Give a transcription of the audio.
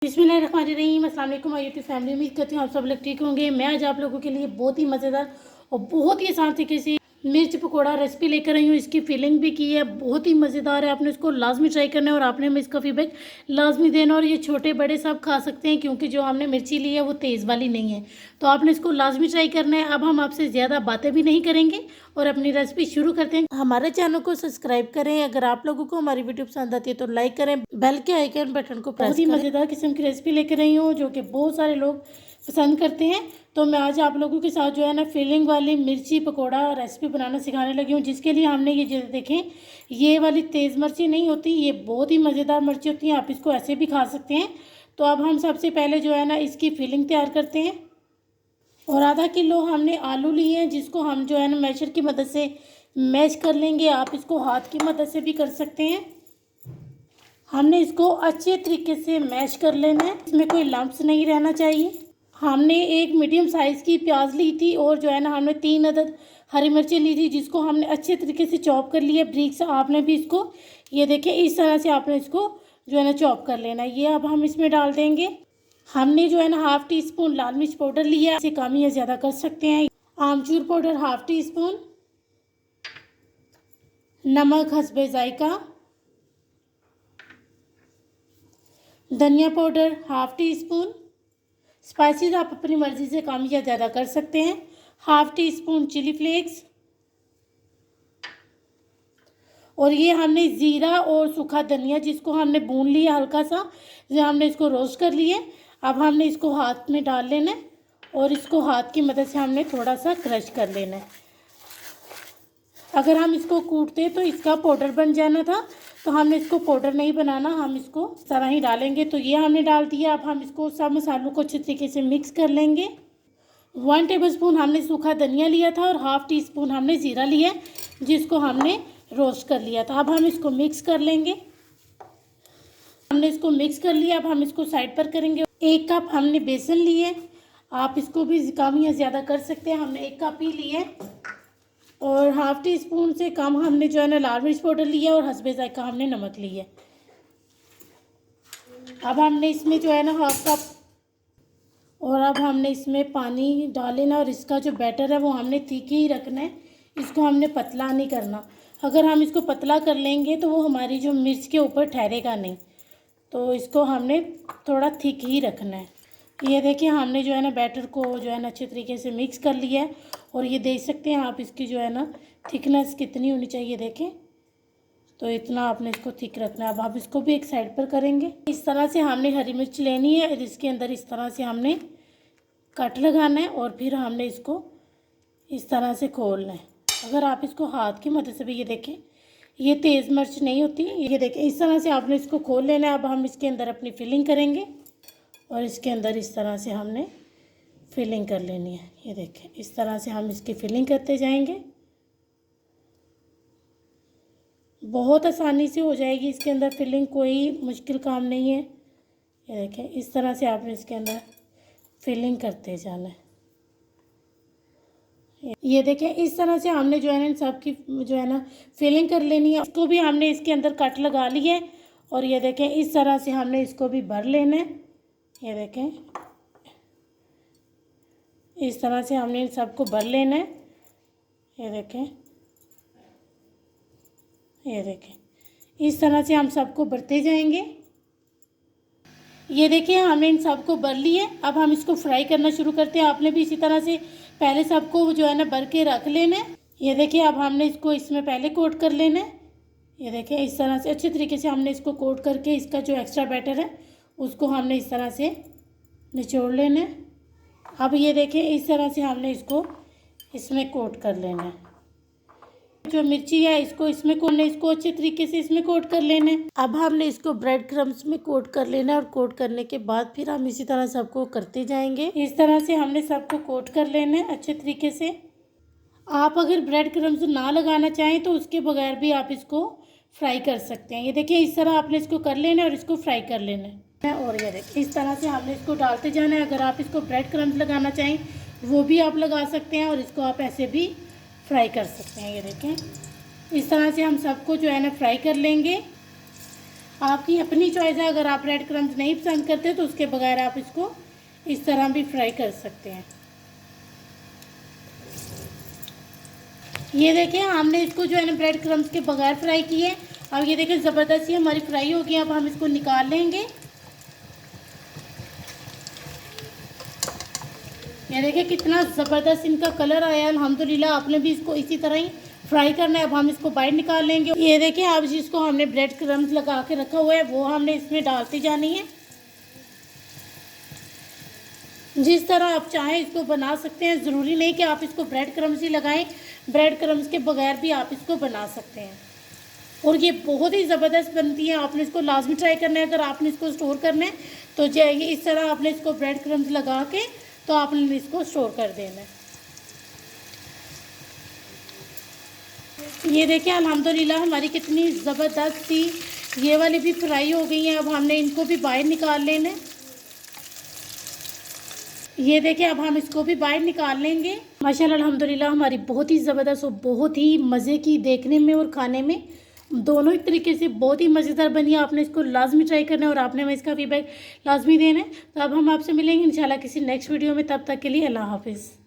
बिस्मिल्लाहिर्रहमानिर्रहीम। अस्सलाम वालेकुम माय यूट्यूब फैमिली। उम्मीद करती हूँ आप सब लोग ठीक होंगे। मैं आज आप लोगों के लिए बहुत ही मज़ेदार और बहुत ही आसान तरीके से मिर्च पकौड़ा रेसिपी लेकर आई हूँ। इसकी फीलिंग भी की है, बहुत ही मज़ेदार है। आपने इसको लाजमी ट्राई करना है और आपने हमें इसका फीडबैक लाजमी देना। और ये छोटे बड़े सब खा सकते हैं क्योंकि जो हमने मिर्ची ली है वो तेज़ वाली नहीं है, तो आपने इसको लाजमी ट्राई करना है। अब हम आपसे ज़्यादा बातें भी नहीं करेंगे और अपनी रेसिपी शुरू करते हैं। हमारे चैनल को सब्सक्राइब करें। अगर आप लोगों को हमारी वीडियो पसंद आती है तो लाइक करें, बेल के आइकन बटन को प्रेस करें। बहुत ही मज़ेदार किस्म की रेसिपी लेकर आई हूँ जो कि बहुत सारे लोग पसंद करते हैं। तो मैं आज आप लोगों के साथ जो है ना फीलिंग वाली मिर्ची पकौड़ा रेसिपी बनाना सिखाने लगी हूँ, जिसके लिए हमने ये देखें, ये वाली तेज़ मिर्ची नहीं होती, ये बहुत ही मज़ेदार मिर्ची होती है। आप इसको ऐसे भी खा सकते हैं। तो अब हम सबसे पहले जो है ना इसकी फीलिंग तैयार करते हैं। और आधा किलो हमने आलू लिए हैं, जिसको हम जो है ना मैशर की मदद से मैश कर लेंगे। आप इसको हाथ की मदद से भी कर सकते हैं। हमने इसको अच्छे तरीके से मैश कर लेना है, इसमें कोई लम्प्स नहीं रहना चाहिए। हमने एक मीडियम साइज़ की प्याज ली थी और जो है ना हमने 3 अदद हरी मिर्चें ली थी, जिसको हमने अच्छे तरीके से चॉप कर लिया ब्रीक से। आपने भी इसको ये देखें इस तरह से आपने इसको जो है ना चॉप कर लेना। ये अब हम इसमें डाल देंगे। हमने जो है ना हाफ़ टी स्पून लाल मिर्च पाउडर लिया है, इसे कम या ज़्यादा कर सकते हैं। आमचूर पाउडर हाफ़ टी स्पून, नमक हस्बे जायका, धनिया powder half tea spoon, spices आप अपनी मर्ज़ी से कम या ज़्यादा कर सकते हैं, half teaspoon chilli flakes. और ये हमने ज़ीरा और सूखा धनिया, जिसको हमने भून लिया हल्का सा, जो हमने इसको रोस्ट कर लिए। अब हमने इसको हाथ में डाल लेना है और इसको हाथ की मदद से हमने थोड़ा सा क्रश कर लेना है। अगर हम इसको कूटते तो इसका पाउडर बन जाना था, तो हमने इसको पाउडर नहीं बनाना, हम इसको इस तरह ही डालेंगे। तो ये हमने डाल दिया। अब हम इसको सब मसालों को अच्छे तरीके से मिक्स कर लेंगे। 1 टेबलस्पून हमने सूखा धनिया लिया था और हाफ़ टी स्पून हमने ज़ीरा लिया, जिसको हमने रोस्ट कर लिया था। अब हम इसको मिक्स कर लेंगे। हमने इसको मिक्स कर लिया। अब हम इसको साइड पर करेंगे। 1 कप हमने बेसन लिए, आप इसको भी कम या ज़्यादा कर सकते हैं। हमने 1 कप ही लिए। और हाफ़ टी स्पून से कम हमने जो है ना लाल मिर्च पाउडर लिया और हस्बे जायका हमने नमक लिया। अब हमने इसमें जो है ना हाफ़ कप, और अब हमने इसमें पानी डाल लेना। और इसका जो बैटर है वो हमने थिक ही रखना है, इसको हमने पतला नहीं करना। अगर हम इसको पतला कर लेंगे तो वो हमारी जो मिर्च के ऊपर ठहरेगा नहीं, तो इसको हमने थोड़ा थिक ही रखना है। ये देखिए हमने जो है ना बैटर को जो है ना अच्छे तरीके से मिक्स कर लिया है। और ये देख सकते हैं आप इसकी जो है ना थिकनेस कितनी होनी चाहिए, देखें। तो इतना आपने इसको थिक रखना है। अब आप इसको भी एक साइड पर करेंगे। इस तरह से हमने हरी मिर्च लेनी है और इसके अंदर इस तरह से हमने कट लगाना है और फिर हमने इसको इस तरह से खोलना है। अगर आप इसको हाथ की मदद से भी, ये देखें ये तेज़ मिर्च नहीं होती, ये देखें इस तरह से आपने इसको खोल लेना है। अब हम इसके अंदर अपनी फिलिंग करेंगे और इसके अंदर इस तरह से हमने फिलिंग कर लेनी है। ये देखें इस तरह से हम इसकी फिलिंग करते जाएंगे। बहुत आसानी से हो जाएगी इसके अंदर फिलिंग, कोई मुश्किल काम नहीं है। ये देखें इस तरह से आपने इसके अंदर फिलिंग करते जाना है। ये देखें इस तरह से हमने जो है ना इन सब की जो है ना फिलिंग कर लेनी है। इसको भी हमने इसके अंदर कट लगा लिया है। और ये देखें इस तरह से हमने इसको भी भर लेना है। ये देखें इस तरह से हमने इन सबको भर लेना है। ये देखें, ये देखें इस तरह से हम सबको भरते जाएंगे। ये देखिए हमने इन सबको भर लिए। अब हम इसको फ्राई करना शुरू करते हैं। आपने भी इसी तरह से पहले सबको जो है ना भर के रख लेना है। ये देखिए अब हमने इसको इसमें पहले कोट कर लेना है। ये देखिए इस तरह से अच्छे तरीके से हमने इसको कोट करके इसका जो एक्स्ट्रा बैटर है उसको हमने इस तरह से निचोड़ लेना है। अब ये देखिए इस तरह से हमने इसको इसमें कोट कर लेना है। जो मिर्ची है इसको इसमें कोटने, इसको अच्छे तरीके से इसमें कोट कर लेना है। अब हमने इसको ब्रेड क्रम्स में कोट कर लेना है। और कोट करने के बाद फिर हम इसी तरह सबको करते जाएंगे। इस तरह से हमने सबको कोट कर लेना है अच्छे तरीके से। आप अगर ब्रेड क्रम्स ना लगाना चाहें तो उसके बगैर भी आप इसको फ्राई कर सकते हैं। ये देखिए इस तरह आपने इसको कर लेना है और इसको फ्राई कर लेना है। और ये देखिए इस तरह से हमने इसको डालते जाना है। अगर आप इसको ब्रेड क्रम्स लगाना चाहें वो भी आप लगा सकते हैं और इसको आप ऐसे भी फ्राई कर सकते हैं। ये देखें इस तरह से हम सबको जो है ना फ्राई कर लेंगे। आपकी अपनी चॉइस है, अगर आप ब्रेड क्रम्स नहीं पसंद करते तो उसके बगैर आप इसको इस तरह भी फ्राई कर सकते हैं। ये देखिए हमने इसको जो है ना ब्रेड क्रम्स के बगैर फ्राई किए। अब ये देखिए ज़बरदस्त ही हमारी फ्राई हो गई। अब हम इसको निकाल लेंगे। ये देखिए कितना ज़बरदस्त इनका कलर आया है। अल्हम्दुलिल्लाह आपने भी इसको इसी तरह ही फ्राई करना है। अब हम इसको बाहर निकाल लेंगे। ये देखिए अब जिसको हमने ब्रेड क्रम्स लगा के रखा हुआ है वो हमने इसमें डालती जानी है। जिस तरह आप चाहें इसको बना सकते हैं, ज़रूरी नहीं कि आप इसको ब्रेड क्रम्स ही लगाएं, ब्रेड क्रम्स के बगैर भी आप इसको बना सकते हैं। और ये बहुत ही ज़बरदस्त बनती है। आपने इसको लाजमी ट्राई करना है। अगर आपने इसको स्टोर करना है तो जाइए इस तरह आपने इसको ब्रेड क्रम्स लगा के तो आपने इसको स्टोर कर देना है। ये देखिए अल्हम्दुलिल्लाह हमारी कितनी ज़बरदस्त सी ये वाली भी फ्राई हो गई हैं। अब हमने इनको भी बाहर निकाल लेना है। ये देखिए अब हम इसको भी बाहर निकाल लेंगे। माशाल्लाह अल्हम्दुलिल्लाह हमारी बहुत ही ज़बरदस्त और बहुत ही मज़े की, देखने में और खाने में दोनों ही तरीके से बहुत ही मज़ेदार बनी है। आपने इसको लाजमी ट्राई करना है और आपने हमें इसका फीडबैक लाजमी देना है। तो अब हम आपसे मिलेंगे इंशाल्लाह किसी नेक्स्ट वीडियो में। तब तक के लिए अल्लाह हाफिज़।